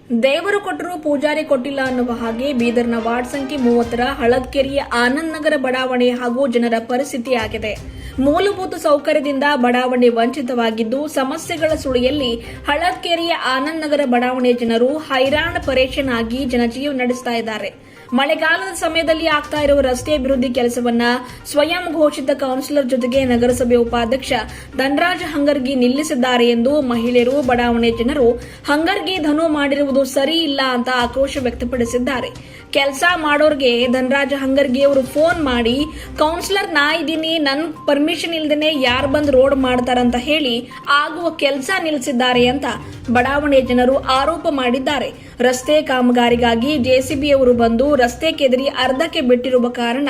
ದೇವರು ಕೊಟ್ಟರು ಪೂಜಾರಿ ಕೊಟ್ಟಿಲ್ಲ ಅನ್ನುವ ಹಾಗೆ ಬೀದರ್ನ ವಾರ್ಡ್ ಸಂಖ್ಯೆ 30ರ ಹಳದ್ಕೆರೆಯ ಆನಂದ್ ನಗರ ಬಡಾವಣೆ ಹಾಗೂ ಜನರ ಪರಿಸ್ಥಿತಿ ಆಗಿದೆ. ಮೂಲಭೂತ ಸೌಕರ್ಯದಿಂದ ಬಡಾವಣೆ ವಂಚಿತವಾಗಿದ್ದು, ಸಮಸ್ಯೆಗಳ ಸುಳಿಯಲ್ಲಿ ಹಳದ್ಕೆರೆಯ ಆನಂದ್ ನಗರ ಬಡಾವಣೆಯ ಜನರು ಹೈರಾಣ ಪರೇಶಾನ್ ಆಗಿ ಜನಜೀವ ನಡೆಸ್ತಾ ಇದ್ದಾರೆ. ಮಳೆಗಾಲದ ಸಮಯದಲ್ಲಿ ಆಗ್ತಾ ಇರುವ ರಸ್ತೆ ಅಭಿವೃದ್ಧಿ ಕೆಲಸವನ್ನ ಸ್ವಯಂ ಘೋಷಿತ ಕೌನ್ಸಿಲರ್ ಜೊತೆಗೆ ನಗರಸಭೆ ಉಪಾಧ್ಯಕ್ಷ ಧನರಾಜ್ ಹಂಗರ್ಗಿ ನಿಲ್ಲಿಸಿದ್ದಾರೆ ಎಂದು ಮಹಿಳೆಯರು, ಬಡಾವಣೆ ಜನರು ಹಂಗರ್ಗಿ ಧನು ಮಾಡಿರುವುದು ಸರಿ ಇಲ್ಲ ಅಂತ ಆಕ್ರೋಶ ವ್ಯಕ್ತಪಡಿಸಿದ್ದಾರೆ. ಕೆಲಸ ಮಾಡೋರ್ಗೆ ಧನರಾಜ್ ಹಂಗರ್ಗಿ ಅವರು ಫೋನ್ ಮಾಡಿ ಕೌನ್ಸಿಲರ್ ನಾ ಇದ್ದೀನಿ, ನನ್ ಪರ್ಮಿಷನ್ ಇಲ್ದೇನೆ ಯಾರು ಬಂದ್ ರೋಡ್ ಮಾಡ್ತಾರಂತ ಹೇಳಿ ಆಗುವ ಕೆಲಸ ನಿಲ್ಲಿಸಿದ್ದಾರೆ ಅಂತ ಬಡಾವಣೆ ಜನರು ಆರೋಪ ಮಾಡಿದ್ದಾರೆ. ರಸ್ತೆ ಕಾಮಗಾರಿಗಾಗಿ ಜೆಸಿಬಿ ಅವರು ಬಂದು ರಸ್ತೆ ಕೆದರಿ ಅರ್ಧಕ್ಕೆ ಬಿಟ್ಟಿರುವ ಕಾರಣ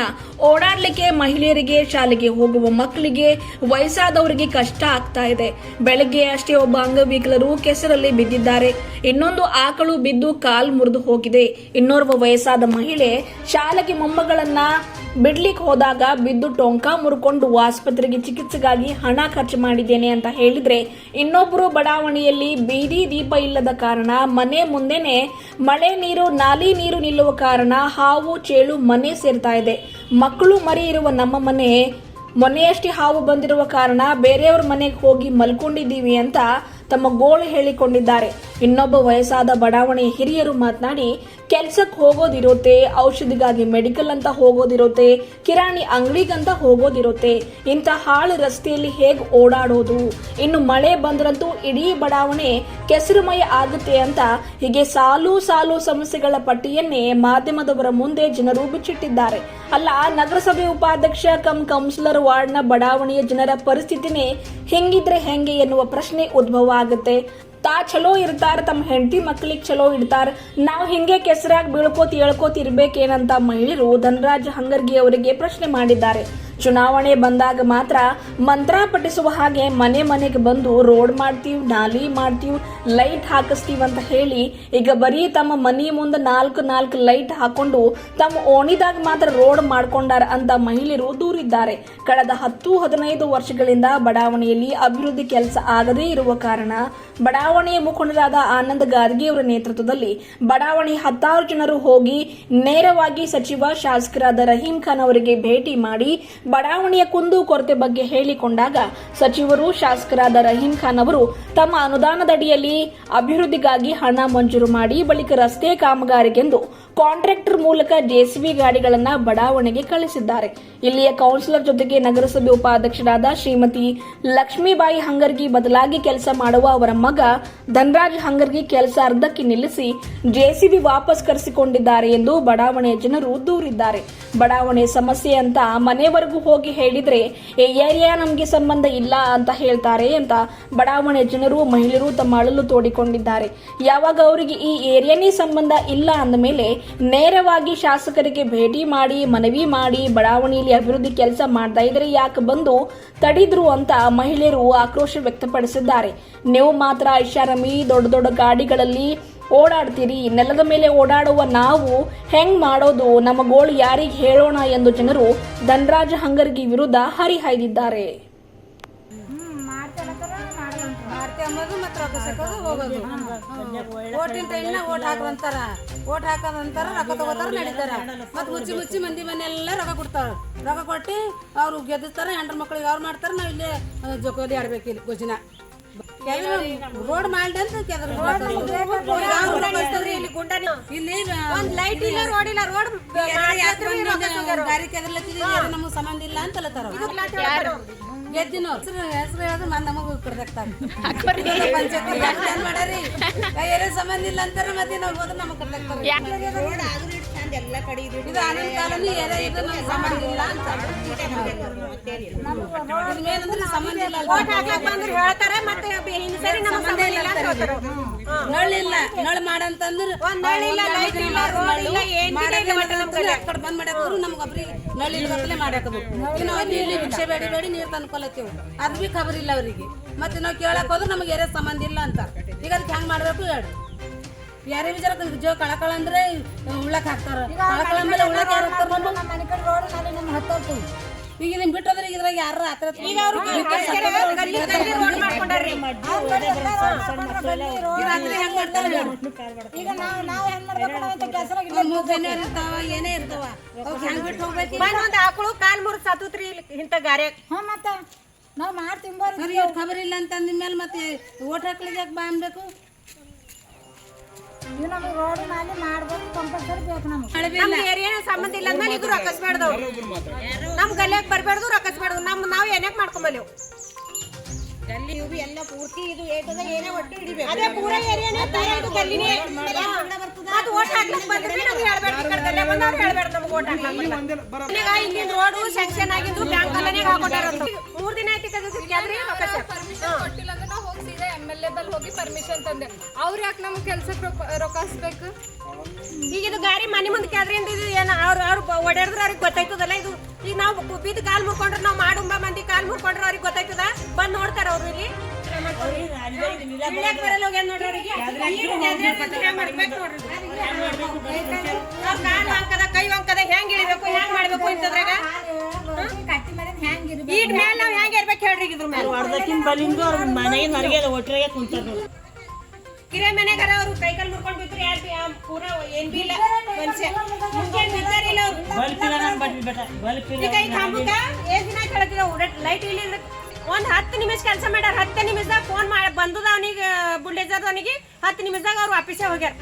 ಓಡಾಡ್ಲಿಕ್ಕೆ ಮಹಿಳೆಯರಿಗೆ, ಶಾಲೆಗೆ ಹೋಗುವ ಮಕ್ಕಳಿಗೆ, ವಯಸ್ಸಾದವರಿಗೆ ಕಷ್ಟ ಆಗ್ತಾ ಇದೆ. ಬೆಳಗ್ಗೆ ಅಷ್ಟೇ ಒಬ್ಬ ಅಂಗವಿಕಲರು ಕೆಸರಲ್ಲಿ ಬಿದ್ದಿದ್ದಾರೆ. ಇನ್ನೊಂದು ಆಕಳು ಬಿದ್ದು ಕಾಲು ಮುರಿದು ಹೋಗಿದೆ. ಇನ್ನೋರ್ವ ವಯಸ್ಸಾದ ಮಹಿಳೆ ಶಾಲೆಗೆ ಮೊಮ್ಮಗಳನ್ನ ಬಿಡ್ಲಿಕ್ಕೆ ಹೋದಾಗ ಬಿದ್ದು ಟೊಂಕ ಮುರ್ಕೊಂಡು ಆಸ್ಪತ್ರೆಗೆ ಚಿಕಿತ್ಸೆಗಾಗಿ ಹಣ ಖರ್ಚು ಮಾಡಿದ್ದೇನೆ ಅಂತ ಹೇಳಿದ್ರೆ, ಇನ್ನೊಬ್ಬರು ಬಡಾವಣೆಯಲ್ಲಿ ಬೀದಿ ದೀಪ ಇಲ್ಲದ ಕಾರಣ ಮನೆ ಮುಂದೆನೆ ಮಳೆ ನೀರು, ನಾಲಿ ನೀರು ನಿಲ್ಲುವ ಕಾರಣ ಹಾವು ಚೇಳು ಮನೆ ಸೇರ್ತಾ ಇದೆ. ಮಕ್ಕಳು ಮರಿ ಇರುವ ನಮ್ಮ ಮನೆ ಮೊನ್ನೆಯಷ್ಟೇ ಹಾವು ಬಂದಿರುವ ಕಾರಣ ಬೇರೆಯವ್ರ ಮನೆಗೆ ಹೋಗಿ ಮಲ್ಕೊಂಡಿದ್ದೀವಿ ಅಂತ ತಮ್ಮ ಗೋಳು ಹೇಳಿಕೊಂಡಿದ್ದಾರೆ. ಇನ್ನೊಬ್ಬ ವಯಸ್ಸಾದ ಬಡಾವಣೆ ಹಿರಿಯರು ಮಾತನಾಡಿ, ಕೆಲ್ಸಕ್ಕೆ ಹೋಗೋದಿರುತ್ತೆ, ಔಷಧಿಗಾಗಿ ಮೆಡಿಕಲ್ ಅಂತ ಹೋಗೋದಿರುತ್ತೆ, ಕಿರಾಣಿ ಅಂಗಡಿಗಂತ ಹೋಗೋದಿರುತ್ತೆ. ಇಂಥ ಹಾಳು ರಸ್ತೆಯಲ್ಲಿ ಹೇಗೆ ಓಡಾಡೋದು? ಇನ್ನು ಮಳೆ ಬಂದ್ರಂತೂ ಇಡೀ ಬಡಾವಣೆ ಕೆಸರುಮಯ ಆಗುತ್ತೆ ಅಂತ ಹೀಗೆ ಸಾಲು ಸಾಲು ಸಮಸ್ಯೆಗಳ ಪಟ್ಟಿಯನ್ನೇ ಮಾಧ್ಯಮದವರ ಮುಂದೆ ಜನರು ಬಿಚ್ಚಿಟ್ಟಿದ್ದಾರೆ. ಅಲ್ಲ, ನಗರಸಭೆ ಉಪಾಧ್ಯಕ್ಷ ಕಮ್ ಕೌನ್ಸಿಲರ್ ವಾರ್ಡ್ನ ಬಡಾವಣೆಯ ಜನರ ಪರಿಸ್ಥಿತಿನೇ ಹಿಂಗಿದ್ರೆ ಹೆಂಗೆ ಎನ್ನುವ ಪ್ರಶ್ನೆ ಉದ್ಭವ ಆಗುತ್ತೆ. ತಾ ಚಲೋ ಇರ್ತಾರ, ತಮ್ಮ ಹೆಂಡತಿ ಮಕ್ಕಳಿಗೆ ಚಲೋ ಇಡ್ತಾರ, ನಾವು ಹಿಂಗೆ ಕೆಸರಾಗಿ ಬೀಳ್ಕೋತಿ ಹೇಳ್ಕೋತಿ ಇರ್ಬೇಕೇನಂತ ಮಹಿಳೆಯರು ಧನರಾಜ್ ಹಂಗರ್ಗಿ ಅವರಿಗೆ ಪ್ರಶ್ನೆ ಮಾಡಿದ್ದಾರೆ. ಚುನಾವಣೆ ಬಂದಾಗ ಮಾತ್ರ ಮಂತ್ರ ಪಠಿಸುವ ಹಾಗೆ ಮನೆ ಮನೆಗೆ ಬಂದು ರೋಡ್ ಮಾಡ್ತೀವಿ, ನಾಲಿ ಮಾಡ್ತೀವಿ, ಲೈಟ್ ಹಾಕಿಸ್ತೀವಿ ಅಂತ ಹೇಳಿ ಈಗ ಬರೀ ತಮ್ಮ ಮನೆ ಮುಂದೆ ನಾಲ್ಕು ಲೈಟ್ ಹಾಕೊಂಡು ತಮ್ಮ ಓಣಿದಾಗ ಮಾತ್ರ ರೋಡ್ ಮಾಡ್ಕೊಂಡಾರ ಅಂತ ಮಹಿಳೆಯರು ದೂರಿದ್ದಾರೆ. ಕಳೆದ 10-15 ವರ್ಷಗಳಿಂದ ಬಡಾವಣೆಯಲ್ಲಿ ಅಭಿವೃದ್ಧಿ ಕೆಲಸ ಆಗದೇ ಇರುವ ಕಾರಣ ಬಡಾವಣೆಯ ಮುಖಂಡರಾದ ಆನಂದ್ ಗಾರ್ಗಿ ಅವರ ನೇತೃತ್ವದಲ್ಲಿ ಬಡಾವಣೆ 10 ಜನರು ಹೋಗಿ ನೇರವಾಗಿ ಸಚಿವ, ಶಾಸಕರಾದ ರಹೀಂ ಖಾನ್ ಅವರಿಗೆ ಭೇಟಿ ಮಾಡಿ ಬಡಾವಣೆಯ ಕುಂದು ಕೊರತೆ ಬಗ್ಗೆ ಹೇಳಿಕೊಂಡಾಗ ಸಚಿವರು, ಶಾಸಕರಾದ ರಹೀಂ ಖಾನ್ ಅವರು ತಮ್ಮ ಅನುದಾನದಡಿಯಲ್ಲಿ ಅಭಿವೃದ್ಧಿಗಾಗಿ ಹಣ ಮಂಜೂರು ಮಾಡಿ ಬಳಿಕ ರಸ್ತೆ ಕಾಮಗಾರಿಗೆಂದು ಕಾಂಟ್ರಾಕ್ಟರ್ ಮೂಲಕ ಜೆಸಿಬಿ ಗಾಡಿಗಳನ್ನ ಬಡಾವಣೆಗೆ ಕಳಿಸಿದ್ದಾರೆ. ಇಲ್ಲಿಯ ಕೌನ್ಸಿಲರ್ ಜೊತೆಗೆ ನಗರಸಭೆ ಉಪಾಧ್ಯಕ್ಷರಾದ ಶ್ರೀಮತಿ ಲಕ್ಷ್ಮೀಬಾಯಿ ಹಂಗರ್ಗಿ ಬದಲಾಗಿ ಕೆಲಸ ಮಾಡುವ ಅವರ ಮಗ ಧನರಾಜ್ ಹಂಗರ್ಗಿ ಕೆಲಸ ಅರ್ಧಕ್ಕೆ ನಿಲ್ಲಿಸಿ ಜೆಸಿಬಿ ವಾಪಸ್ ಕರೆಸಿಕೊಂಡಿದ್ದಾರೆ ಎಂದು ಬಡಾವಣೆಯ ಜನರು ದೂರಿದ್ದಾರೆ. ಬಡಾವಣೆ ಸಮಸ್ಯೆ ಅಂತ ಮನೆವರೆಗೂ ಹೋಗಿ ಹೇಳಿದ್ರೆ ಈ ಏರಿಯಾ ನಮಗೆ ಸಂಬಂಧ ಇಲ್ಲ ಅಂತ ಹೇಳ್ತಾರೆ ಅಂತ ಬಡಾವಣೆ ಜನರು, ಮಹಿಳೆಯರು ತಮ್ಮ ಅಳಲು ತೋಡಿಕೊಂಡಿದ್ದಾರೆ. ಯಾವಾಗ ಅವರಿಗೆ ಈ ಏರಿಯಾನೇ ಸಂಬಂಧ ಇಲ್ಲ ಅಂದ ಮೇಲೆ ನೇರವಾಗಿ ಶಾಸಕರಿಗೆ ಭೇಟಿ ಮಾಡಿ ಮನವಿ ಮಾಡಿ ಬಡಾವಣೆಯಲ್ಲಿ ಅಭಿವೃದ್ಧಿ ಕೆಲಸ ಮಾಡ್ತಾ ಇದ್ರೆ ಯಾಕೆ ಬಂದು ತಡಿದ್ರು ಅಂತ ಮಹಿಳೆಯರು ಆಕ್ರೋಶ ವ್ಯಕ್ತಪಡಿಸಿದ್ದಾರೆ. ನೀವು ಮಾತ್ರ ಐಷಾರಾಮಿ ದೊಡ್ಡ ದೊಡ್ಡ ಗಾಡಿಗಳಲ್ಲಿ ಓಡಾಡ್ತೀರಿ, ನೆಲದ ಮೇಲೆ ಓಡಾಡುವ ನಾವು ಹೆಂಗ್ ಮಾಡೋದು? ನಮ್ಮ ಗೋಳು ಯಾರಿಗೆ ಹೇಳೋಣ ಎಂದು ಜನರು ಧನರಾಜ್ ಹಂಗರ್ಗಿ ವಿರುದ್ಧ ಹರಿಹಾಯ್ದಿದ್ದಾರೆ. ಓಟ್ ಹಾಕೋದಂತಾರ ರೊಕ್ಕ ತಗೋತಾರ ನಡೀತಾರ. ಮತ್ ಮುಚ್ಚಿ ಮಂದಿ ಮನೆಯೆಲ್ಲ ರೊಕ್ಕ ಕೊಡ್ತಾರ. ರೊಕ್ಕ ಕೊಟ್ಟು ಅವ್ರು ಗೆದ್ದಿಸ್ತಾರ, ಹೆಂಡ್ರ ಮಕ್ಳಿಗೆ ಅವ್ರು ಮಾಡ್ತಾರ. ನಾವ್ ಇಲ್ಲೇ ಜೋಕೋಲಿ ಆಡ್ಬೇಕು. ಇಲ್ಲಿ ಗೊಜಿನ ರೋಡ್ ಮಾಡಿ ಅಂತ ಇಲ್ಲಿ ಲೈಟ್ ಇಲ್ಲ, ರೋಡ್ ಇಲ್ಲ, ರೋಡ್ ದಾರಿ ಕೆದರ್ಲತ್ತಿದ್ವಿ, ನಮಗ್ ಸಂಬಂಧ ಇಲ್ಲ ಅಂತ ಹೇಳ್ತಾರ. ಗೆದ್ದಿನ ಹೆಸರು ಹೇಳಿದ್ರೆ ನಮಗ್ ಕಡ್ದಾಕ್ತಾರ. ಪಂಚಾಯತ್ ಮಾಡ್ಯಾರಿ, ಏನೇ ಸಂಬಂಧ ಇಲ್ಲ ಅಂತಾರ. ಮತ್ತೆ ನಾವು ಹೋದ್ರೆ ನಮಗ್ ಕಡ್ದಾಕ್ತಾರ. ಇದು ಆನಂದ್ ಕಾಲನಿ ಏನೇ ಇದು ನಮ್ಗೆ ಸಂಬಂಧ ಇಲ್ಲ ಅಂತ ಏನಂದ್ರೆ ಸಂಬಂಧ ಇಲ್ಲ. ನಳ್ಳಿಲ್ಲ, ನಳ್ ಮಾಡಂತಂದ್ರ ಬಂದ್ ಮಾಡ್ಯಾಕರು ನಮ್ಗೊಬ್ರಿ ನಳ್ಳಿ ಗತ್ತಲೆ ಮಾಡ್ಯಾಕದು. ನಾವು ಇಲ್ಲಿ ಭಿಕ್ಷೆ ಬೇಡಿ ನೀರ್ ತಂದ್ಕೊಲತ್ತೀವಿ, ಅದ್ ಬಿ ಖಬರ್ ಇಲ್ಲ ಅವ್ರಿಗೆ. ಮತ್ತೆ ನಾವು ಕೇಳಕ್ ಹೋದ್ರೆ ನಮ್ಗೆ ಏನೇ ಸಂಬಂಧ ಇಲ್ಲ ಅಂತ. ಈಗ ಅದಕ್ಕೆ ಹೆಂಗ್ ಮಾಡ್ಬೇಕು ಹೇಳಿ? ಯಾರೇ ವಿಚಾರ ಜೋ ಕಳಕಳ ಅಂದ್ರೆ ಉಳ್ಳಕ್ ಹಾಕ್ತಾರ. ಕಳಕಳ ಮೇಲೆ ಉಳ್ಳಕ್ ಯಾರು ಹಾಕ್ತಾರ? ಈಗ ಇದನ್ನ ಬಿಟ್ಟೋದ್ರೆ ಇದ್ರಾಗ ಯಾರು ಆತರ ಈಗ ಅವ್ರು ಈಗ ನಾವು ಹೆಂಗ್ ಮಾಡ್ಬೇಕು ಏನೇ ಇರ್ತಾವ ಹೆಂಗ್ ಬಿಟ್ಟು ಹೋಗ್ಬೇಕು ಒಂದ್ ಆಕಳು ಕಾಲ್ ಮುರ್ ಸತ್ತುತ್ರಿ ಇಂತ ಗಾರೆ ಮತ್ತ ನಾವ್ ಮಾಡ್ತೀವಿ ಖಬರ್ ಇಲ್ಲ ಅಂತ ಅಂದ್ಮೇಲೆ ಮತ್ತೆ ಓಟ್ ಹಾಕ್ಲಿಕ್ಕೆ ಯಾಕೆ ಬಾ ಅನ್ಬೇಕು ಇದು ನಮಗೆ ರೋಡ್ ನಾಲಿ ಮಾಡ್ಬೇಕು ಕಂಪಲ್ಸರಿ ಬೇಕು ನಮಗೆ ನಮ್ಗೆ ಏರಿಯಾನ ಸಂಬಂಧ ಇಲ್ಲ ಅಂದ್ಮೇಲೆ ಇದು ರೊಕ್ಕಸ್ಬೇಡ್ದವ್ರು ನಮ್ ಗಲ್ಯಾಗ ಬರ್ಬೇಡ್ದು ರೊಕ್ಕಸ್ಬೇಡ್ದು ನಾವ್ ಏನಕ್ ಮಾಡ್ಕೊಂಬಲ್ಲೇವು ಎಲ್ಲ ಪೂರ್ತಿ ಇದು ಏಟದ ಏನೇ ಒಟ್ಟು ಹಿಡಿಬೇಕು ಅದೇ ಪೂರಾ ಏರಿಯಾನೇ ಇದು ಗಲ್ಲಿನೇ ಮತ್ ಓಟ್ ಹಾಕ್ಲಿಕ್ ಬಂದ್ರೆ ನಮ್ಗೆ ಹೇಳ್ಬೇಡ್ರಿ ಈ ಕಡೆ ಗಲ್ಯಾಗ ಬಂದವ್ರು ಹೇಳ್ಬೇಡ್ರಿ ನಮ್ಗೆ ಓಟ್ ಹಾಕ್ಲಿಕ್ ಈಗ ಇಲ್ಲಿಂದ ರೋಡು ಸ್ಯಾಂಕ್ಷನ್ ಆಗಿದ್ದು ಬ್ಯಾಂಕ್ ಅಲ್ಲೇ ಹಾಕೊಟ್ಟಾರ 3 ದಿನ ಆಯ್ತು ಕದ್ರಿ ಕೊಟ್ಟಿಲ್ಲ ಅಂದ್ರೆ ನಾವು ಹೋಗಿ ಸೀದಾ MLA ಬಲ್ ಹೋಗಿ ಪರ್ಮಿಷನ್ ತಂದೆ ಅವ್ರು ಯಾಕೆ ನಮ್ಗೆ ಕೆಲ್ಸಕ್ಕೆ ರೊಕ್ಕಾಸ್ಬೇಕು ಈಗ ಇದು ಗಾಡಿ ಮನೆ ಮುಂದೆ ಕ್ಯಾದ್ರಿಂದ ಇದು ಏನು ಅವ್ರು ಓಡಾಡಿದ್ರೆ ಅವ್ರಿಗೆ ಗೊತ್ತಾಯ್ತದಲ್ಲ ಇದು ಈಗ ನಾವು ಬಿದ್ದು ಕಾಲ್ ಮುರ್ಕೊಂಡ್ರೆ ನಾವು ಮಾಡುಂಬ ಮಂದಿ ಕಾಲ್ ಮುರ್ಕೊಂಡ್ರೆ ಅವ್ರಿಗೆ ಗೊತ್ತಾಯ್ತದ ಬಂದ್ ನೋಡ್ತಾರ ಅವ್ರು ಇಲ್ಲಿ ಬರಲ್ಲ ಹೋಗ್ಯಾನ ನೋಡ್ರಿ ಕಾಲ್ ಅಂಕದ ಕೈ ಅಂಕದ ಹೆಂಗ್ ಇಳಿಬೇಕು ಹೆಂಗ್ ಮಾಡ್ಬೇಕು ಇಂತದ್ರಾಗ ಈಟ್ ಮೇಲೆ ನಾವ್ ಹೆಂಗ್ ಇರ್ಬೇಕು ಹೇಳ್ರಿ ಇದ್ರ ಮೇಲೆ ಕಿರೆ ಮನೆಗಾರ ಅವ್ರು ಕೈಕಾಲ್ ಮುರ್ಕೊಂಡ್ ಬಿದ್ರು ಯಾರು ಪೂರಾ ಏನ್ ಬಿ ಇಲ್ಲ ಮನುಷ್ಯ ಮುಂಜಾನೆ ಬಿದ್ದಾರಿಲ್ಲ ಅವ್ರು ಈಗ ಈ ಕಾಂಬುಕ ಏನ್ ದಿನ ಕೇಳತ್ತಿದ ಲೈಟ್ ಇಲ್ಲಿ ಒಂದ್ 10 ನಿಮಿಷ ಕೆಲಸ ಮಾಡ್ಯಾರ 10 ನಿಮಿಷದಾಗ ಫೋನ್ ಮಾಡಿ ಬಂದದ ಅವನಿಗೆ ಬುಲ್ಡೇಜರ್ ಅವನಿಗೆ 10 ನಿಮಿಷದಾಗ ಅವ್ರು ಆಫೀಸಿಗೆ ಹೋಗ್ಯಾರ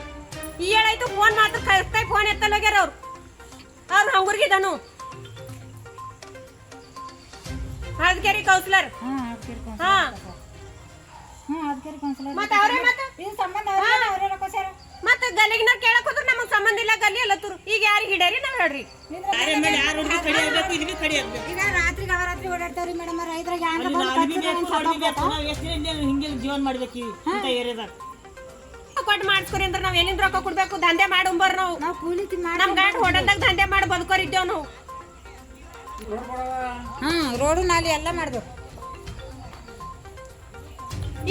ಈ ಹೇಳಾಯ್ತು ಫೋನ್ ಮಾತ್ರ ಕರೆಕ್ಟಾಗಿ ಫೋನ್ ಎತ್ತಲ್ಲ ಹೋಗ್ಯಾರ ಅವ್ರು ಹಂಗುರ್ಗಿದನು ಹಳದಕೆರೆ ಕೌನ್ಸಿಲರ್ ಹಾ ಮತ್ತೆ ಅವರೇ ಮತ್ತೆ ಗಲ್ಲಿಗಿನ ಕೇಳಕ್ ಹೋದ್ರೆ ನಮಗ್ ಸಂಬಂಧ ಇಲ್ಲ ಗಲ್ಲಿ ಅಲ್ಲತ್ತರು ಈಗ ಯಾರಿಗೆ ಹಿಡ್ಯಾರಿ ನಾವ್ ಹೇಳ್ರಿ ಈಗ ರಾತ್ರಿ ಅವರಾತ್ರಿ ಓಡಾಡ್ತಾವ್ರಿ ಮೇಡಮ್ ರೈತರಿಗೆ ಜೀವನ ಮಾಡ್ಬೇಕು ಇಂತ ಏರಿಯಾದಾಗ ಕೊಟ್ಟು ಮಾಡಿಸ್ಕೊರಿ ಅಂದ್ರೆ ನಾವ್ ಎಲ್ಲಿಂದ ರೊಕ್ಕ ಕೊಡ್ಬೇಕು ದಂಧೆ ಮಾಡುಂಬರ್ ನಾವು ಕೂಲಿ ನಮ್ ಗಾಡಿ ಹೋಟೆಲ್ದಾಗ ದಂಧೆ ಮಾಡಿ ಬದುಕೋರಿದ್ದೇವ್ ನಾವು ರೋಡು ನಾಲಿ ಎಲ್ಲ ಮಾಡ್ಬೇಕು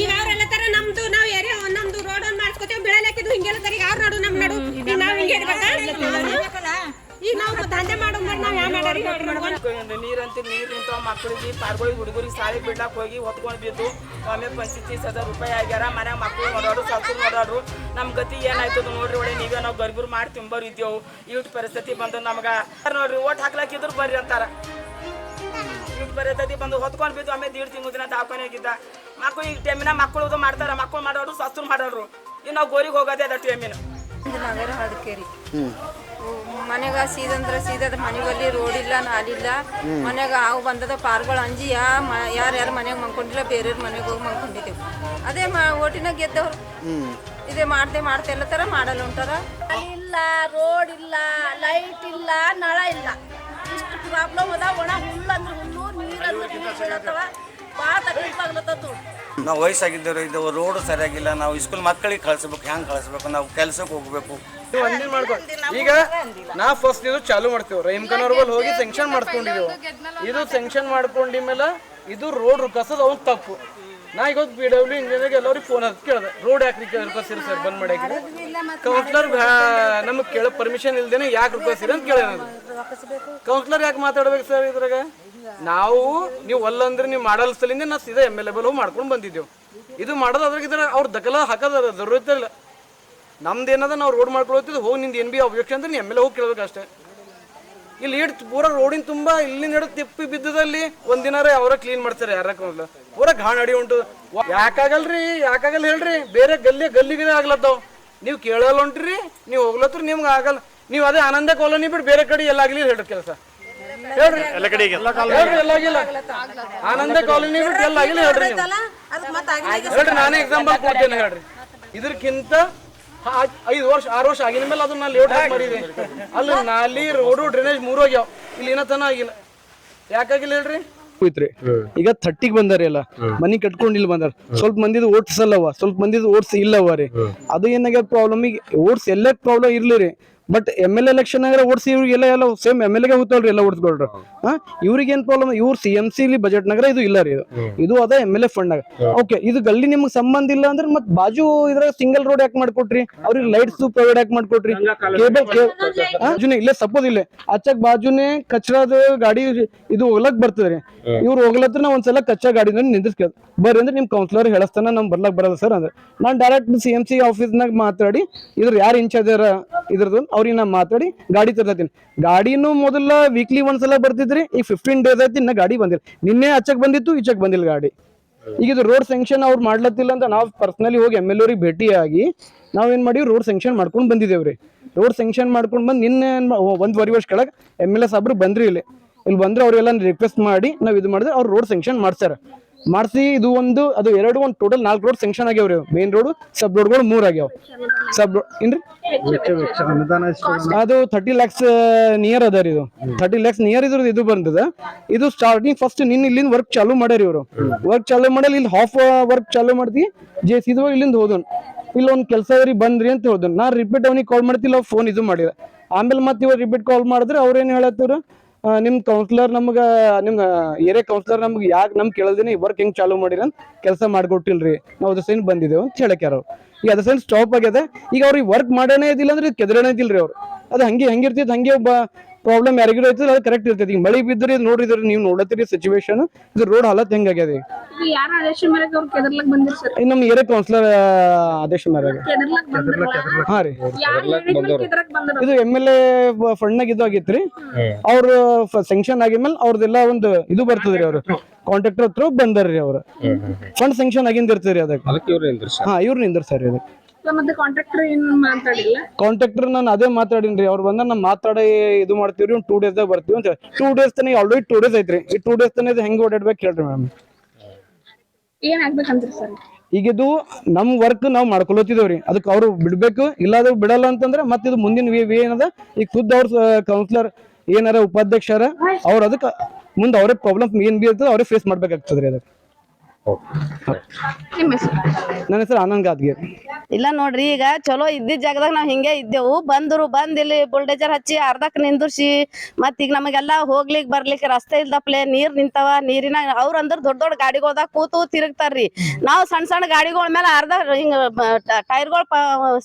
ಈಗ ಅವ್ರೆಲ್ಲ ತರ ನಮ್ದು ನಾವ್ ಏರಿಯಾ ನಮ್ದು ರೋಡ್ ಒಂದ್ ಮಾಡ್ಸ್ಕೊತೇವ್ ಬೆಳೆಲಾಕಿದ್ದು ಹಿಂಗೆಲ್ಲ ತರ ಅವ್ರ ನಡು ನಮ್ ನಡು ಈಗ ನಾವ್ ಹಿಂಗೆ ಇರ್ಬೇಕಾ ಈಗ ನಾವು ದಂಧೆ ಮಾಡುಂಬರ್ ನಾವ್ ಯಾವ ಮಾಡ್ಯಾರಿ ನೀರಂತ ನೀರು ನಿಂತಾವ ಮಕ್ಕಳಿಗೆ ಪಾರ್ಗಳಿಗೆ ಹುಡುಗರಿಗೆ ಸಾಲಿ ಬಿಡ್ಲಾಕ್ ಹೋಗಿ ಹೊತ್ಕೊಂಡು ಬಿದ್ದು ಒಮ್ಮೆ 25,000 ರೂಪಾಯಿ ಆಗ್ಯಾರ ಮನ್ಯಾಗ ಮಕ್ಕಳು ನೋಡೋರು ಸಾಕು ನೋಡೋರು ನಮ್ಮ ಗತಿ ಏನಾಯ್ತದ ನೋಡ್ರಿ ಒಳ್ಳೆ ನೀವೇ ನಾವು ಗರಿಬರು ಮಾಡಿ ತುಂಬೋರು ಇದ್ದೇವು ಇಟ್ಟು ಪರಿಸ್ಥಿತಿ ಬಂದು ನಮ್ಗೆ ನೋಡ್ರಿ ಓಟ್ ಹಾಕ್ಲಾಕಿದ್ರು ಬರ್ರಿ ಅಂತಾರ ಇಟ್ಟು ಪರಿಸ್ಥಿತಿ ಬಂದು ಹೊತ್ಕೊಂಡು ಬಿದ್ದು ಆಮೇಲೆ 1.5 ತಿಂಗಳ ದಿನ ದಾಖಲಾಗಿದ್ದ ಮಕ್ಕಳು ಈಗ ಟೈಮಿನ ಮಕ್ಕಳು ಮಾಡ್ತಾರ ಮಕ್ಕಳು ಮಾಡೋರು ಸಸ್ರು ಮಾಡೋರು ಈಗ ನಾವು ಗೋರಿಗೆ ಹೋಗೋದೇ ಅದ ಟೈಮಿನ ನಗರ ಹಡಕೇರಿ ಮನೆಗ ಸೀದಂದ್ರೆ ಸೀದದ ಮನೆಗಲ್ಲಿ ರೋಡ್ ಇಲ್ಲ ನಾಲಿಲ್ಲ ಮನೆಗ ಹಾವು ಬಂದದ ಪಾರ್ಗಳು ಅಂಜಿ ಯಾರ್ಯಾರು ಮನೆಗೆ ಮನ್ಕೊಂಡಿಲ್ಲ ಬೇರೆಯವ್ರ ಮನೆಗೆ ಹೋಗಿ ಮನ್ಕೊಂಡಿದ್ದೇವೆ ಅದೇ ಓಟಿನಾಗ ಗೆದ್ದವ್ರು ಇದೇ ಮಾಡ್ತೆ ಎಲ್ಲ ಥರ ಮಾಡಲ್ಲ ಉಂಟಾರ ಇಲ್ಲ ರೋಡ್ ಇಲ್ಲ ಲೈಟ್ ಇಲ್ಲ ನಳ ಇಲ್ಲ ಇಷ್ಟು ಪ್ರಾಬ್ಲಮ್ ಅದ ಒಣ ಹುಲ್ಲು ಅಂದ್ರೆ ಹುಲ್ಲು ನೀರಂದ್ರೆ ನೀರು ಬೀಳತ್ತವ ಭಾಳ ತಕಲೀಫ್ ಆಗ್ಲತ್ತದ ನಾವು ವಯಸ್ಸಾಗಿದ್ದೇವೆ ಇದು ರೋಡ್ ಸರಿಯಾಗಿಲ್ಲ ನಾವು ಸ್ಕೂಲ್ ಮಕ್ಕಳಿಗೆ ಕಳಿಸ್ಬೇಕು ಹೆಂಗೆ ಕಳಿಸ್ಬೇಕು ನಾವು ಕೆಲ್ಸಕ್ಕೆ ಹೋಗ್ಬೇಕು ಒಂದಿನ ಮಾಡ್ಕೊಂಡು ಈಗ ನಾ ಫಸ್ಟ್ ಇದು ಚಾಲು ಮಾಡ್ತೇವೆ ರೈಮ್ಖಾನ್ ಅವ್ರ ಬಲ್ಲಿ ಹೋಗಿ ಸೆಂಕ್ಷನ್ ಮಾಡ್ಕೊಂಡಿದ್ದೇವೆ ಇದು ಸೆಂಕ್ಷನ್ ಮಾಡ್ಕೊಂಡಿದ್ಮೇಲೆ ಇದು ರೋಡ್ ರುಕಸದ ಅವ್ನು ತಪ್ಪು ನಾ ಈಗ PW ಇಂಜಿನಿಯರ್ಗೆ ಎಲ್ಲರಿಗೆ ಫೋನ್ ಹಚ್ಚಿ ಕೇಳಿದೆ ರೋಡ್ ಯಾಕೆ ರುಕಸಿರಿ ಸರ್ ಬಂದ್ ಮಾಡಿ ಕೌನ್ಸಿಲರ್ ನಮಗೆ ಕೇಳೋ ಪರ್ಮಿಷನ್ ಇಲ್ದೇನೆ ಯಾಕೆ ರುಕಸಿರಿ ಅಂತ ಕೇಳ ಕೌನ್ಸಿಲರ್ ಯಾಕೆ ಮಾತಾಡ್ಬೇಕು ಸರ್ ಇದ್ರಾಗ ನಾವು ನೀವು ಅಲ್ಲಂದ್ರೆ ನೀವು ಮಾಡಲ್ ಸಲಿಂದ ನಾವು ಸೀದಾ MLA ಬಲ್ ಹೋಗಿ ಮಾಡ್ಕೊಂಡು ಬಂದಿದ್ದೇವೆ ಇದು ಮಾಡೋದು ಅದ್ರಾಗ ಇದ್ರೆ ಅವ್ರ ದಖಲ ಹಾಕೋದ ಜರೂರತ್ ಇಲ್ಲ ನಮ್ದು ಏನದ ನಾವು ರೋಡ್ ಮಾಡ್ಕೊಳ್ತಿದ್ದು ಹೋಗಿ ನಿಂದು ಏನು ಬಿ ಅಬ್ಜೆಕ್ಷನ್ ಅಂದ್ರೆ ನೀವು MLA ಹೋಗಿ ಕೇಳ್ಬೇಕು ಅಷ್ಟೇ ಇಲ್ಲಿ ಇಟ್ಟು ಪೂರ ರೋಡಿನ ತುಂಬ ಇಲ್ಲಿಂದ ಹಿಡಿದು ತಿಪ್ಪಿ ಬಿದ್ದದಲ್ಲಿ ಒಂದಿನಾರ ಅವರ ಕ್ಲೀನ್ ಮಾಡ್ತಾರೆ ಯಾರಕ್ಕ ಪೂರ ಘಾಣ ಅಡಿ ಉಂಟು ಯಾಕಾಗಲ್ಲ ಹೇಳ್ರಿ ಬೇರೆ ಗಲ್ಲಿಗೆ ಆಗ್ಲತ್ತಾವ ನೀವು ಕೇಳಲ್ಲ ಹೊಂಟ್ರಿ ನೀವು ಹೋಗ್ಲತ್ರಿ ನಿಮ್ಗೆ ಆಗಲ್ಲ ನೀವು ಅದೇ ಆನಂದ ಕಾಲೋನಿ ಬಿಟ್ಟು ಬೇರೆ ಕಡೆ ಎಲ್ಲಾಗ್ಲಿ ಹೇಳ್ರಿ ಕೆಲಸ ಹೇಳ್ರಿ ಎಲ್ಲಾಗಿಲ್ಲ ಆನಂದ ಕಾಲೋನಿ ಬಿಟ್ಟು ಎಲ್ಲಾಗಿಲ್ಲ ಹೇಳ್ರಿ ನೀವು ಹೇಳ್ರಿ ನಾನೇ ಎಕ್ಸಾಂಪಲ್ ಕೊಡ್ತೇನೆ ಹೇಳ್ರಿ ಇದ್ರಕ್ಕಿಂತ 6 ವರ್ಷ ಆಗಿನ ಮೇಲೆ ಅದನ್ನ ಲೇಟ್ ಮಾಡಿದೆ ಅಲ್ಲಿ ನಾಲಿ ರೋಡು ಡ್ರೈನೇಜ್ 3 ಹೋಗ್ಯಾವ ಇಲ್ಲಿ ಏನತನ ಆಗಿಲ್ಲ ಯಾಕಾಗಿಲ್ಲ ಹೇಳ್ರಿ ಈಗ 30ಗೆ ಬಂದಾರೆ ಎಲ್ಲ ಮನಿ ಕಟ್ಕೊಂಡು ಇಲ್ಲಿ ಬಂದಾರ ಸ್ವಲ್ಪ ಮಂದಿದು ಓಟ್ಸ್ ಅಲ್ಲವ ಸ್ವಲ್ಪ ಮಂದಿದು ಓಟ್ಸ್ ಇಲ್ಲವ ರೀ ಅದು ಏನಾಗ್ಯದ ಪ್ರಾಬ್ಲಮ್ ಈಗ ಓಟ್ಸ್ ಎಲ್ಲ ಪ್ರಾಬ್ಲಮ್ ಇರ್ಲಿ ರೀ ಬಟ್ MLA ಎಲೆಕ್ಷನ್ ಆಗ ಓಡಿಸಿ ಇವ್ರಿಗೆಲ್ಲ ಎಲ್ಲ ಸೇಮ್ MLAಗೆ ಹೋಗ್ತಾವ್ರಿ ಎಲ್ಲ ಓಡಿಸ್ಕೊಳ್ರು. ಇವ್ರಿಗೆ ಏನ್ ಪ್ರಾಬ್ಲಮ್, ಇವ್ರು CMC ಬಜೆಟ್ ನಾಗ ಇದು ಇಲ್ಲ ರೀ, ಇದು ಅದ MLA ಫಂಡ್ ಆಗ. ಓಕೆ, ಇದು ಗಲ್ಲಿ ನಿಮ್ಗೆ ಸಂಬಂಧ ಇಲ್ಲ ಅಂದ್ರೆ ಮತ್ ಬಾಜು ಇದ್ರಾಗ ಸಿಂಗಲ್ ರೋಡ್ ಯಾಕೆ ಮಾಡ್ಕೊಟ್ರಿ, ಅವ್ರಿಗೆ ಲೈಟ್ಸ್ ಪ್ರೊವೈಡ್ ಯಾಕೆ ಮಾಡ್ಕೊಟ್ರಿ, ಕೇಬಲ್ ಇಲ್ಲೇ ಸಪೋಸ್ ಇಲ್ಲೇ ಅಚ್ಚಕ್ ಬಾಜುನೇ ಕಚ್ರಾದ ಗಾಡಿ ಇದು ಹೋಗ್ಲಕ್ ಬರ್ತದ್ರಿ, ಇವ್ರು ಹೋಗ್ಲತ್ರ ನಾ ಒಂದ್ಸಲ ಕಚ್ಚಾ ಗಾಡಿನ ನಿಂದಿಸ್ಕೇದ್ ಬರ್ರಿ ಅಂದ್ರೆ ನಿಮ್ ಕೌನ್ಸಿಲರ್ ಹೇಳಸ್ತಾನ ನಮ್ ಬರ್ಲಕ್ ಬರಲ್ಲ ಸರ್ ಅಂದ್ರೆ ನಾನ್ ಡೈರೆಕ್ಟ್ CMC ಆಫೀಸ್ನಾಗ ಮಾತಾಡಿ ಇದ್ರ ಯಾರು ಇನ್ಚಾರ್ಜ್ ಇದ್ರದ್ದು ಅವ್ರಿಗೆ ನಾ ಮಾತಾಡಿ ಗಾಡಿ ತರ್ತೀನಿ. ಗಾಡಿನೂ ಮೊದಲ ವೀಕ್ಲಿ ಒಂದ್ಸಲ ಬರ್ತಿದ್ರಿ, ಈಗ 15 ಡೇಸ್ ಆಯ್ತು ಇನ್ನ ಗಾಡಿ ಬಂದಿಲ್ಲ. ನಿನ್ನೆ ಅಚ್ಚಕ್ ಬಂದಿತ್ತು, ಈಚಕ್ ಬಂದಿಲ್ಲ ಗಾಡಿ. ಈಗ ಇದು ರೋಡ್ ಸ್ಯಾಂಕ್ಷನ್ ಅವ್ರು ಮಾಡ್ಲತ್ತಿಲ್ಲ ಅಂತ ನಾವು ಪರ್ಸನಲಿ ಹೋಗಿ MLA ಅವ್ರಿಗೆ ಭೇಟಿಯಾಗಿ ನಾವೇನ್ ಮಾಡಿ ರೋಡ್ ಸ್ಯಾಂಕ್ಷನ್ ಮಾಡ್ಕೊಂಡು ಬಂದಿದ್ದೇವ್ರಿ. ರೋಡ್ ಸ್ಯಾಂಕ್ಷನ್ ಮಾಡ್ಕೊಂಡು ಬಂದು ನಿನ್ನೆ 1.5 ವರ್ಷ ಕೆಳಗೆ MLA ಸಾಬ್ರು ಬಂದ್ರಿ ಇಲ್ಲಿ ಬಂದ್ರೆ ಅವ್ರಿಗೆಲ್ಲ ರಿಕ್ವೆಸ್ಟ್ ಮಾಡಿ ನಾವ್ ಇದು ಮಾಡಿದ್ರೆ ಅವ್ರು ರೋಡ್ ಸ್ಯಾಂಕ್ಷನ್ ಮಾಡ್ಸಾರ. ಮಾಡಿಸಿ ಇದು ಒಂದು ಅದು ಎರಡು ಒಂದು ಟೋಟಲ್ 4 ರೋಡ್ ಸ್ಯಾಂಕ್ಷನ್ ಆಗ್ಯಾವ್ರಿ. ಮೇನ್ ರೋಡ್, ಸಬ್ ರೋಡ್ಗಳು 3 ಆಗ್ಯಾವ. ಸಬ್ ರೋಡ್ ಏನ್ರಿ ಅದು 30 lakhs ನಿಯರ್ ಅದ ರೀ. ಇದು 30 lakhs ನಿಯರ್ ಇದ್ರದ್ದು ಇದು ಬಂದದ. ಇದು ಸ್ಟಾರ್ಟಿಂಗ್ ಫಸ್ಟ್ ನಿನ್ನ ಇಲ್ಲಿಂದ ವರ್ಕ್ ಚಾಲೂ ಮಾಡ್ಯಾರ ಇವರು. ವರ್ಕ್ ಚಾಲೂ ಮಾಡಲಿ ಇಲ್ಲಿ ಹಾಫ್ ವರ್ಕ್ ಚಾಲೂ ಮಾಡ್ತಿ ಸೀದಾ ಇಲ್ಲಿಂದ ಹೋದನ್. ಇಲ್ಲೊಂದು ಕೆಲಸ ಬಂದ್ರಿ ಅಂತ ಹೋದನ್. ನಾ ರಿಪೀಟ್ ಅವನಿಗೆ ಕಾಲ್ ಮಾಡ್ತಿಲ್ಲ, ಫೋನ್ ಇದು ಮಾಡಿದ. ಆಮೇಲೆ ಮತ್ತೆ ಇವಾಗ ರಿಪೀಟ್ ಕಾಲ್ ಮಾಡಿದ್ರೆ ಅವ್ರೇನ್ ಹೇಳತ್ತವ್ರು, ನಿಮ್ ಕೌನ್ಸಿಲರ್ ನಿಮ್ ಏರಿಯಾ ಕೌನ್ಸಿಲರ್ ನಮ್ಗೆ ಯಾಕೆ ನಮ್ ಕೇಳದಿನಿ ವರ್ಕ್ ಹೆಂಗ್ ಚಾಲೂ ಮಾಡಿರ ಅಂತ ಕೆಲಸ ಮಾಡ್ಕೊಟ್ಟಿಲ್ರಿ, ನಾವು ಅದ್ರ ಸೈನ್ ಬಂದಿದ್ದೇವೆ ಅಂತ ಹೇಳಕ್ಯಾರ ಅವ್ರು. ಈಗ ಅದ್ರ ಸೈನ್ ಸ್ಟಾಪ್ ಆಗ್ಯದ. ಈಗ ಅವ್ರಿಗೆ ವರ್ಕ್ ಮಾಡನೇ ಇದಿಲ್ಲ ಅಂದ್ರೆ ಕೆದರನೇ ಇದಿಲ್ರಿ ಅವ್ರು. ಅದು ಹೆಂಗಿರ್ತೈತಿ ಹಂಗೆ ಒಬ್ಬ ಪ್ರಾಬ್ಲಮ್ ಯಾರಿಗಿರೋ ಐತದ ಅದು ಕರೆಕ್ಟ್ ಇರ್ತೈತಿ. ಈಗ ಮಳಿ ಬಿದ್ದರೆ ನೋಡಿದ್ರಿ ನೀವು ನೋಡತ್ತೀರಿ ಸಿಚುವೇಶನ್, ಇದು ರೋಡ್ ಹಾಲತ್ ಹೆಂಗಾಗ್ಯದ. ನಮ್ಮ ಏರಿಯಾ ಕೌನ್ಸಿಲರ್ ಆದೇಶ ಮೇರೆಗೆ. ಹಾ ರೀ, ಇದು MLA ಫಂಡ್ನಾಗ ಇದು ಆಗಿತ್ರಿ. ಅವ್ರು ಸ್ಯಾಂಕ್ಷನ್ ಆಗಿದ್ಮೇಲೆ ಅವ್ರದೆಲ್ಲ ಒಂದು ಇದು ಬರ್ತದ್ರಿ, ಅವ್ರು ಕಾಂಟ್ರಾಕ್ಟರ್ ಹತ್ರ ಬಂದಾರ್ರಿ. ಅವ್ರು ಫಂಡ್ ಸ್ಯಾಂಕ್ಷನ್ ಆಗಿಂದ ಇರ್ತದ್ರಿ ಅದಕ್ಕೆ. ಹಾ, ಇವ್ರು ನಿಂದ್ರಸ್ತಾರ್ರಿ ಅದಕ್ಕೆ. ಕಾಂಟ್ರಾಕ್ಟರ್ ನಾನು ಅದೇ ಮಾತಾಡಿನ್ರಿ. ಅವ್ರು ಬಂದ ನಾ ಮಾತಾಡಿ ಇದು ಮಾಡ್ತೀವ್ರಿ, 2 days ದಾಗ ಬರ್ತೀವಿ ಅಂತ. 2 days ತನ ಆಲ್ರೆಡಿ 2 days ಐತ್ರಿ. ಈ 2 days ತನ ಹೆಂಗ್ ಓಡಾಡ್ಬೇಕು ಹೇಳ್ರಿ ಮ್ಯಾಮ್. ಈಗ ಇದು ನಮ್ ವರ್ಕ್ ನಾವ್ ಮಾಡ್ಕೊಳತಿದೇವ್ರಿ, ಅದಕ್ಕೆ ಅವ್ರು ಬಿಡ್ಬೇಕು. ಇಲ್ಲಾದ್ರೂ ಬಿಡಲ್ಲ ಅಂತಂದ್ರೆ ಮತ್ತೆ ಇದು ಮುಂದಿನ ವಿ ಏನದ, ಈಗ ಖುದ್ದು ಅವ್ರ ಕೌನ್ಸಿಲರ್ ಏನಾರ ಉಪಾಧ್ಯಕ್ಷರ ಅವ್ರ ಅದಕ್ಕೆ ಮುಂದೆ ಅವ್ರೇ ಪ್ರಾಬ್ಲಮ್ ಏನ್ ಬಿ ಇರ್ತದೆ ಅವ್ರೇ ಫೇಸ್ ಮಾಡ್ಬೇಕಾಗ್ತದ್ರಿ ಅದಕ್ಕೆ. ನನ್ನ ಹೆಸರು ಆನಂದ್ ಗಾದ್ಗೀರ್. ಇಲ್ಲ ನೋಡ್ರಿ, ಈಗ ಚಲೋ ಇದ್ದಿದ್ ಜಾಗದಾಗ ನಾವ್ ಹಿಂಗೆ ಇದ್ದೆವು. ಬಂದ್ ಇಲ್ಲಿ ಬುಲ್ಡೇಜರ್ ಹಚ್ಚಿ ಅರ್ಧಕ್ ನಿಂದ್ರಿಸಿ ಮತ್ ಈಗ ನಮಗೆಲ್ಲಾ ಹೋಗ್ಲಿಕ್ ಬರ್ಲಿಕ್ಕೆ ರಸ್ತೆ ಇಲ್ದಪ್ಲೆ ನೀರ್ ನಿಂತಾವ. ನೀರಿನ ಅವ್ರ ಅಂದ್ರ ದೊಡ್ಡ ಗಾಡಿಗಳದಾಗ ಕೂತು ತಿರುಗ್ತಾರ್ರಿ. ನಾವು ಸಣ್ಣ ಗಾಡಿಗಳ ಮೇಲೆ ಅರ್ಧ ಹಿಂಗ ಟೈರ್ಗಳು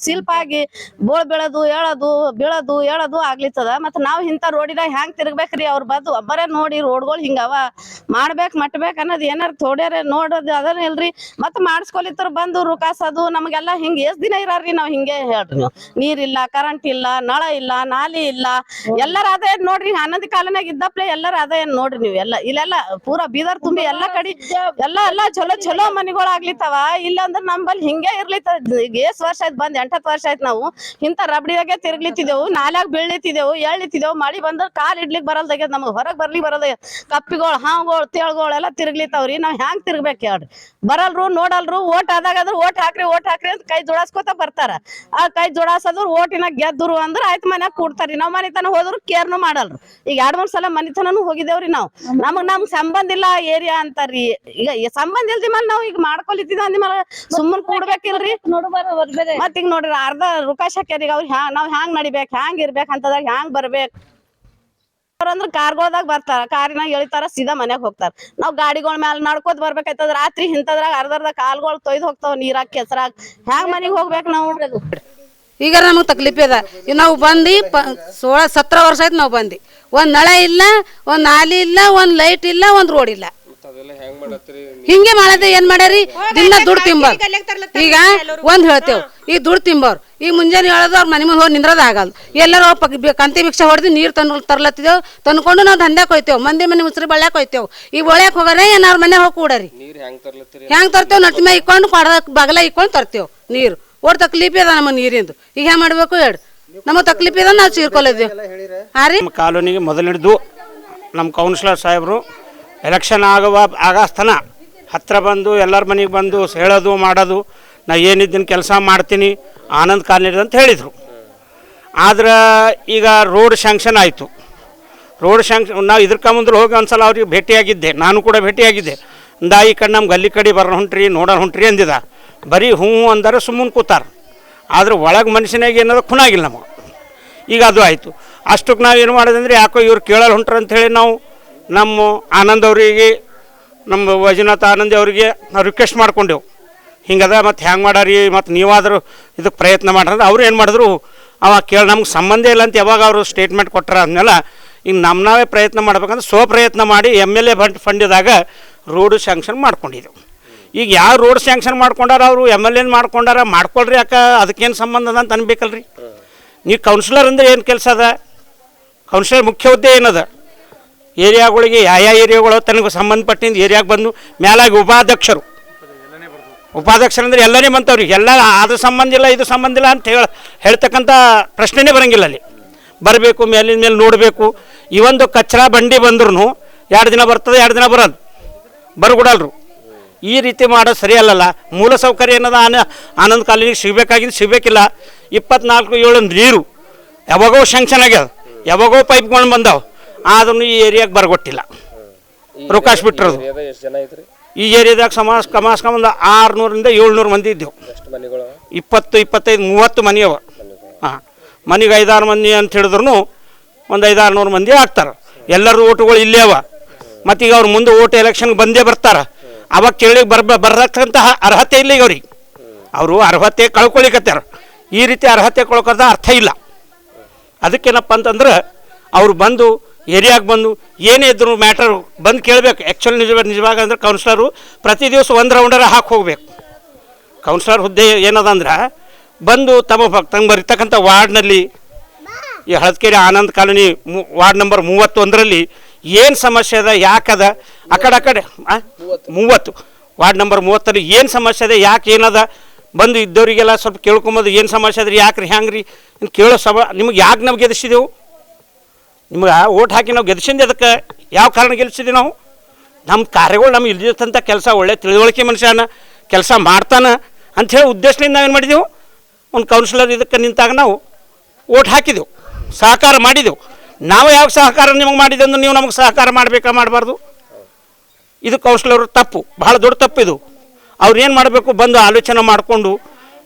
ಸಿಲ್ಪ್ ಆಗಿ ಬೋಳ್ ಬೀಳೋದು ಹೇಳೋದು ಆಗ್ಲಿತ್ತದ. ಮತ್ ನಾವ್ ಇಂತ ರೋಡಿನಾಗ ಹ್ಯಾಂಗ್ ತಿರ್ಗ್ಬೇಕ್ರಿ? ಅವ್ರ ಬಂದು ಒಬ್ಬರೇ ನೋಡಿ ರೋಡ್ಗಳು ಹಿಂಗವ ಮಾಡ್ಬೇಕ್ ಅನ್ನೋದು ಏನಾರ ಥೋಡ್ಯಾರ ನೋಡೋದು ಅದನ್ನ ಇಲ್ರಿ. ಮತ್ ಮಾಡಿಸ್ಕೊಲಿತ್ತರ ಬಂದು ರುಕಾಸದು ನಮಗೆಲ್ಲಾ ಹಿಂಗ ಎಷ್ಟ್ ದಿನ ಇರಾರ್ರಿ ನಾವ್ ಹಿಂಗೆ ಹೇಳ್ರಿ. ನೀವು ನೀರಿಲ್ಲ, ಕರೆಂಟ್ ಇಲ್ಲ, ನಳ ಇಲ್ಲ, ನಾಲಿ ಇಲ್ಲ, ಎಲ್ಲರ ಅದೇ ನೋಡ್ರಿ. ಆನಂದಿ ಕಾಲನಾಗ ಇದ್ದಪ್ಲೆ ಎಲ್ಲರ ಅದೇ ನೋಡ್ರಿ. ನೀವು ಇಲ್ಲೆಲ್ಲ ಪೂರಾ ಬೀದರ್ ತುಂಬಿ ಎಲ್ಲಾ ಕಡೆ ಎಲ್ಲಾ ಚಲೋ ಮನಿಗಳು ಆಗ್ಲಿತ್ತವ. ಇಲ್ಲ ಅಂದ್ರ ನಮ್ಮಲ್ಲಿ ಹಿಂಗೆ ಇರ್ಲಿತ್ತ. ಈಗ ಎಷ್ಟ್ ವರ್ಷ ಆಯ್ತು ಬಂದ್ 8 ವರ್ಷ ಆಯ್ತು ನಾವು ಇಂತ ರಬಡಿಯಾಗೆ ತಿರ್ಗ್ಲಿತ್ತಿದೆವು, ನಾಲ್ಯಾಗ ಬೀಳ್ಲಿತ್ತಿದೆವು, ಎಳ್ಳಿತ್ತಿದೆವು. ಮಳಿ ಬಂದ್ರ ಕಾಲ್ ಇಡ್ಲಿಕ್ ಬರಲ್ದಾಗ್ಯದ, ನಮಗ್ ಹೊರಗ್ ಬರ್ಲಿಕ್ ಬರಲ್ದಾಗ್ಯದ. ಕಪ್ಪಿಗಳು, ಹಾವುಗಳು, ತೇಳ್ಗಳು ಎಲ್ಲ ತಿರ್ಗ್ಲಿತ್ತಾವ್ರಿ. ನಾವ್ ಹ್ಯಾಂಗ್ ತಿರ್ಗ್ಬೇಕು ಹೇಳ್ರಿ? ಬರಲ್ರು, ನೋಡಲ್ರು. ಓಟ್ ಆದಾಗಾದ್ರ ಓಟ್ ಹಾಕ್ರಿ ಅಂತ ಕೈ ಜೋಡಾಸ್ಕೊತ ಬರ್ತಾರ. ಆ ಕೈ ಜೋಡಾಸದ್ರು ಓಟಿನಾಗ ಗೆದ್ದರು ಅಂದ್ರ ಆಯ್ತು ಮನ್ಯಾಗ ಕೂಡ್ತಾರಿ. ನಾವ್ ಮನಿತನ ಹೋದ್ರು ಕೇರ್ನು ಮಾಡಲ್ರು. ಈಗ 2-3 ಸಲ ಮನಿತನೂ ಹೋಗಿದೇವ್ರಿ ನಾವು. ನಮಗ್ ಸಂಬಂಧ ಇಲ್ಲ ಏರಿಯಾ ಅಂತಾರ್ರಿ. ಈಗ ಸಂಬಂಧ ಇಲ್ದಿ ಮೇಲೆ ನಾವ್ ಈಗ ಮಾಡ್ಕೊಲಿತ್ತಿದ ಅಂದ್ಮೇಲೆ ಸುಮ್ಮನ್ ಕೂಡ್ಬೇಕಿಲ್ರಿ. ಮತ್ ಈಗ ನೋಡ್ರಿ ಅರ್ಧ ರುಕಾಶ್ ಹಾಕ್ಯಾರ. ಅವ್ರ ನಾವ್ ಹ್ಯಾಂಗ್ ನಡಿಬೇಕ್, ಹ್ಯಾಂಗ್ ಇರ್ಬೇಕ್ ಅಂತದಾಗ ಹ್ಯಾಂಗ್ ಬರ್ಬೇಕ್ ಅಂದ್ರ ಕಾರ್ಗೊಳದಾಗ ಬರ್ತಾರ, ಕಾರಿನಾಗ ಎಳಿತಾರ, ಸೀದಾ ಮನ್ಯಾಗ ಹೋಗ್ತಾರ. ನಾವ್ ಗಾಡಿಗಳ ಮ್ಯಾಲ ನಡ್ಕೋತ ಬರ್ಬೇಕಾಯ್ತದ. ರಾತ್ರಿ ಇಂತದ್ರಾಗ ಅರ್ಧ ಕಾಲ್ಗಳು ತೊಯ್ದು ಹೋಗ್ತಾವ ನೀರಾಗ ಕೆಸರಾಗ. ಹ್ಯಾಂಗ್ ಮನಿಗ್ ಹೋಗ್ಬೇಕು ನಾವು? ಈಗ ನಮಗೆ ತಕ್ಲೀಫ್ ಅದ. ನಾವು ಬಂದು 16-17 ವರ್ಷ ಆಯ್ತು ನಾವು ಬಂದು. ಒಂದು ನಳ ಇಲ್ಲ, ಒಂದು ನಾಲಿ ಇಲ್ಲ, ಒಂದು ಲೈಟ್ ಇಲ್ಲ, ಒಂದು ರೋಡ್ ಇಲ್ಲ. ಹಿಂಗೆ ಮಾಡದೆ ಏನ್ ಮಾಡ್ಯಾರಿ? ದಿನ ದುಡ್ಡು ತಿಂಬಾರ್. ಈಗ ಒಂದ್ ಹೇಳ್ತೇವ್, ಈಗ ದುಡ್ಡು ತಿಂಬಾರ್. ಈಗ ಮುಂಜಾನೆ ಹೇಳೋದು ಅವ್ರ ಮನೆ ಮುಂದೆ ಹೋಗಿ ನಿಂದ್ರದ ಆಗಲ್ಲ. ಎಲ್ಲರೂ ಕಂತಿ ಭಿಕ್ಷೆ ಹೊಡೆದು ನೀರು ತರ್ಲತ್ತಿದ್ದೇವ್. ತಂದ್ಕೊಂಡು ನಾವು ದಂಧ್ಯಾಕ್ ಹೋಯ್ತೇವ್, ಮಂದಿ ಮನೆ ಮುಸ್ರಿ ಬಳ್ಯಾಕ ಹೋಯ್ತೇವ್. ಈಗ ಒಳ್ಯಾಕ ಹೋಗಾರ ಏನ್ ಅವ್ರ ಮನೆ ಹೋಗಿ ಕೂಡರಿ. ಹೆಂಗ್ ತರ್ತೇವ್? ನಟ್ಟಿ ಮ್ಯಾಗ ಇಕ್ಕೊಂಡು ಬಗಲ ಇಕ್ಕೊಂಡು ತರ್ತೇವ್ ನೀರು. ಒಟ್ಟು ತಕ್ಲೀಫ್ ಅದ ನಮ್ಮ ನೀರಿಂದು. ಈಗ ಹೆಂಗ್ ಮಾಡ್ಬೇಕು ಹೇಳಿ? ನಮಗೆ ತಕ್ಲೀಫ್ ಅದ, ನಾವು ಚೀರ್ಕೊಳಿದ್ದೇವೆ. ಹಾ ರೀ, ಕಾಲೋನಿಗೆ ಮೊದಲಿಡ್ದು ನಮ್ಮ ಕೌನ್ಸಿಲರ್ ಸಾಹೇಬರು ಎಲೆಕ್ಷನ್ ಆಗಸ್ತನ ಹತ್ರ ಬಂದು ಎಲ್ಲರ ಮನೆಗೆ ಬಂದು ಹೇಳೋದು ಮಾಡೋದು, ನಾ ಏನಿದ್ದೀನಿ ಕೆಲಸ ಮಾಡ್ತೀನಿ ಆನಂದ್ ಕಾಲೋನಿ ಅಂತ ಹೇಳಿದರು. ಆದ್ರೆ ಈಗ ರೋಡ್ ಶಾಂಕ್ಷನ್ ಆಯಿತು. ರೋಡ್ ಶಾಂಕ್ಷನ್ ನಾವು ಇದಕ್ಕೆ ಮುಂದೆ ಹೋಗಿ ಒಂದ್ಸಲ ಅವ್ರಿಗೆ ಭೇಟಿಯಾಗಿದ್ದೆ, ನಾನು ಕೂಡ ಭೇಟಿಯಾಗಿದ್ದೆ. ಈ ಕಡೆ ನಮ್ಮ ಗಲ್ಲಿ ಕಡೆ ಹೊಂಟ್ರಿ ನೋಡೋಣ ಹೊಂಟ್ರಿ ಅಂದಿದ. ಬರೀ ಹ್ಞೂ ಅಂದರೆ ಸುಮ್ಮನೆ ಕೂತಾರ. ಆದ್ರೆ ಒಳಗೆ ಮನುಷ್ಯನಾಗ ಏನದ ಖುನಾಗಿಲ್ಲ ನಮಗೆ. ಈಗ ಅದು ಆಯಿತು. ಅಷ್ಟಕ್ಕೆ ನಾವು ಏನು ಮಾಡೋದಂದ್ರೆ ಯಾಕೋ ಇವ್ರು ಕೇಳಲು ಹೊಂಟ್ರು ಅಂಥೇಳಿ ನಾವು ನಮ್ಮ ಆನಂದ್ ಅವರಿಗೆ, ನಮ್ಮ ವೈಜನಾಥ್ ಆನಂದ್ ಅವರಿಗೆ ನಾವು ರಿಕ್ವೆಸ್ಟ್ ಮಾಡ್ಕೊಂಡೆವು. ಹಿಂಗದ ಮತ್ತು ಹ್ಯಾಂಗೆ ಮಾಡಾರಿ, ಮತ್ತು ನೀವಾದರೂ ಇದಕ್ಕೆ ಪ್ರಯತ್ನ ಮಾಡ್ರಂದ್ರೆ ಅವ್ರು ಏನು ಮಾಡಿದ್ರು, ಅವಾಗ ನಮ್ಗೆ ಸಂಬಂಧ ಇಲ್ಲ ಅಂತ ಯಾವಾಗ ಅವರು ಸ್ಟೇಟ್ಮೆಂಟ್ ಕೊಟ್ಟರೆ ಆದ್ಮೇಲೆ ಈಗ ನಾವೇ ಪ್ರಯತ್ನ ಮಾಡ್ಬೇಕಂದ್ರೆ ಪ್ರಯತ್ನ ಮಾಡಿ MLA ಫಂಡಿದಾಗ ರೋಡು ಸ್ಯಾಂಕ್ಷನ್ ಮಾಡ್ಕೊಂಡಿದ್ದೆವು. ಈಗ ಯಾವ ರೋಡ್ ಸ್ಯಾಂಕ್ಷನ್ ಮಾಡ್ಕೊಂಡಾರ ಅವರು MLA ಮಾಡ್ಕೊಂಡಾರ, ಮಾಡ್ಕೊಳ್ರಿ, ಯಾಕೆ ಅದಕ್ಕೇನು ಸಂಬಂಧ ಅದ ಅಂತ ಅನ್ಬೇಕಲ್ರಿ. ನೀವು ಕೌನ್ಸಿಲರ್ ಅಂದರೆ ಏನು ಕೆಲಸ ಅದ? ಕೌನ್ಸಿಲರ್ ಮುಖ್ಯ ಹುದ್ದೆ ಏನದ? ಏರಿಯಾಗಳಿಗೆ ಯಾವ ಏರಿಯಾಗಳು ತನಗೆ ಸಂಬಂಧಪಟ್ಟಿಂದ ಏರಿಯಾಗೆ ಬಂದು ಮೇಲಾಗಿ ಉಪಾಧ್ಯಕ್ಷರಂದ್ರೆ ಎಲ್ಲನೇ ಬಂತವ್ರಿಗೆ ಎಲ್ಲ ಅದು ಸಂಬಂಧ ಇಲ್ಲ ಇದು ಸಂಬಂಧ ಇಲ್ಲ ಅಂತ ಹೇಳ್ತಕ್ಕಂಥ ಪ್ರಶ್ನೆನೇ ಬರೋಂಗಿಲ್ಲ. ಅಲ್ಲಿ ಬರಬೇಕು, ಮೇಲಿನ ಮೇಲೆ ನೋಡಬೇಕು. ಈ ಒಂದು ಕಚರಾ ಬಂಡಿ ಬಂದ್ರೂ 2 ದಿನ ಬರ್ತದೆ, 2 ದಿನ ಬರೋದು, ಬರಗುಡಲ್ರು. ಈ ರೀತಿ ಮಾಡೋದು ಸರಿ ಅಲ್ಲಲ್ಲ. ಮೂಲ ಸೌಕರ್ಯ ಏನದ ಆನಂದ್ ಕಾಲೋನಿಗೆ ಸಿಗಬೇಕಿಲ್ಲ. 24/7 ನೀರು ಯಾವಾಗೋ ಶಾಂಕ್ಷನ್ ಆಗ್ಯದ, ಯಾವಾಗೋ ಪೈಪ್ಗಳು ಬಂದಾವ, ಆದ್ರೂ ಈ ಏರಿಯಾಗೆ ಬರಗೊಟ್ಟಿಲ್ಲ. ಪ್ರಕಾಶ್ ಬಿಟ್ಟಿರೋದು ಈ ಏರಿಯಾದಾಗ ಕಮಾಸ್ ಒಂದು 600ರಿಂದ 700 ಮಂದಿ ಇದ್ದೆವು. 20, 25, 30 ಮನೆ ಅವ. ಹಾಂ, ಮನೆಗೆ 5-6 ಮಂದಿ ಅಂತ ಹೇಳಿದ್ರು ಒಂದು 500-600 ಮಂದಿ ಆಗ್ತಾರೆ. ಎಲ್ಲರೂ ಓಟುಗಳು ಇಲ್ಲೇ ಅವ. ಮತ್ತೀಗ ಅವ್ರು ಮುಂದೆ ಎಲೆಕ್ಷನ್ಗೆ ಬಂದೇ ಬರ್ತಾರೆ. ಅವಾಗ ಕೇಳಿ ಬರತಕ್ಕಂತಹ ಅರ್ಹತೆ ಇಲ್ಲ ಈಗ ಅವ್ರಿಗೆ. ಅವರು ಅರ್ಹತೆ ಕಳ್ಕೊಳಿಕತ್ತಾರ. ಈ ರೀತಿ ಅರ್ಹತೆ ಕಳ್ಕೊದ ಅರ್ಥ ಇಲ್ಲ. ಅದಕ್ಕೇನಪ್ಪ ಅಂತಂದ್ರೆ ಅವ್ರು ಬಂದು ಏರಿಯಾಗೆ ಬಂದು ಏನೇ ಇದ್ರು ಮ್ಯಾಟರ್ ಬಂದು ಕೇಳಬೇಕು. ಆ್ಯಕ್ಚುಲಿ ನಿಜವಾಗ ಅಂದ್ರೆ ಕೌನ್ಸಿಲರು ಪ್ರತಿ ದಿವಸ 1 ರೌಂಡರ ಹಾಕಿ ಹೋಗ್ಬೇಕು. ಕೌನ್ಸಿಲರ್ ಹುದ್ದೆ ಏನದ ಅಂದ್ರೆ ಬಂದು ತಮ್ಮ ಬರೀತಕ್ಕಂಥ ವಾರ್ಡ್ನಲ್ಲಿ, ಈ ಹಳದಕೆರೆ ಆನಂದ್ ಕಾಲೋನಿ ವಾರ್ಡ್ ನಂಬರ್ 31ರಲ್ಲಿ ಏನು ಸಮಸ್ಯೆ ಅದ, ಯಾಕದ, ಆ ಕಡೆ 30 ವಾರ್ಡ್ ನಂಬರ್ 30ರಲ್ಲಿ ಏನು ಸಮಸ್ಯೆ ಅದ, ಯಾಕೆ ಏನದ, ಬಂದು ಇದ್ದವರಿಗೆಲ್ಲ ಸ್ವಲ್ಪ ಕೇಳ್ಕೊಂಬೋದು. ಏನು ಸಮಸ್ಯೆ ಅದ್ರಿ, ಯಾಕ್ರಿ, ಹ್ಯಾಂಗ್ರಿ ಕೇಳೋ ನಿಮ್ಗೆ ಯಾಕೆ ನಾವು ಗೆಲ್ಲಿಸಿದೆವು? ನಿಮ್ಗೆ ಓಟ್ ಹಾಕಿ ನಾವು ಗೆಲ್ಸಿಂದ ಅದಕ್ಕೆ ಯಾವ ಕಾರಣ ಗೆಲ್ಸಿದ್ದೀವಿ ನಾವು? ನಮ್ಮ ಕಾರ್ಯಗಳು ನಮ್ಗೆ ಇಲ್ದಿರ್ತಂಥ ಕೆಲಸ, ಒಳ್ಳೆ ತಿಳುವಳಿಕೆ ಮನುಷ್ಯನ ಕೆಲಸ ಮಾಡ್ತಾನೆ ಅಂಥೇಳಿ ಉದ್ದೇಶದಿಂದ ನಾವೇನು ಮಾಡಿದೆವು, ಒಂದು ಕೌನ್ಸಿಲರ್ ಇದಕ್ಕೆ ನಿಂತಾಗ ನಾವು ಓಟ್ ಹಾಕಿದೆವು, ಸಹಕಾರ ಮಾಡಿದೆವು. ನಾವು ಯಾವ ಸಹಕಾರ ನಿಮಗೆ ಮಾಡಿದೆ ಅಂದ್ರೆ ನೀವು ನಮಗೆ ಸಹಕಾರ ಮಾಡಬಾರ್ದು? ಇದು ಕೌನ್ಸಿಲರ್ ತಪ್ಪು, ಭಾಳ ದೊಡ್ಡ ತಪ್ಪು ಇದು. ಅವ್ರು ಏನು ಮಾಡಬೇಕು, ಬಂದು ಆಲೋಚನೆ ಮಾಡಿಕೊಂಡು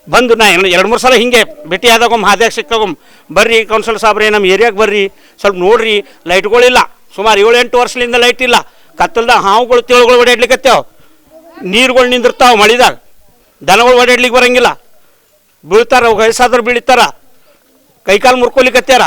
ಬಂದು ನಾ 2-3 ಸಲ ಹಿಂಗೆ ಭೇಟಿಯಾದಾಗ ಹಾದ್ಯಾಗ ಸಿಕ್ಕಾಗ ಬರ್ರಿ ಕೌನ್ಸಿಲರ್ ಸಾಬ್ರೆ ನಮ್ಮ ಏರಿಯಾಗೆ ಬರ್ರಿ, ಸ್ವಲ್ಪ ನೋಡ್ರಿ, ಲೈಟ್ಗಳಿಲ್ಲ, ಸುಮಾರು 7-8 ವರ್ಷದಿಂದ ಲೈಟ್ ಇಲ್ಲ, ಕತ್ತಲ್ದಾಗ ಹಾವುಗಳು ತಿಳುಗಳು ಓಡಾಡ್ಲಿಕ್ಕತ್ತೇವ, ನೀರುಗಳು ನಿಂದಿರ್ತಾವೆ ಮಳಿದಾಗ, ದನಗಳು ಓಡಾಡ್ಲಿಕ್ಕೆ ಬರೋಂಗಿಲ್ಲ, ಬೀಳ್ತಾರ, ವಯಸ್ಸಾದ್ರು ಬೀಳ್ತಾರ, ಕೈಕಾಲು ಮುರ್ಕೊಲಿಕ್ಕತ್ಯಾರ.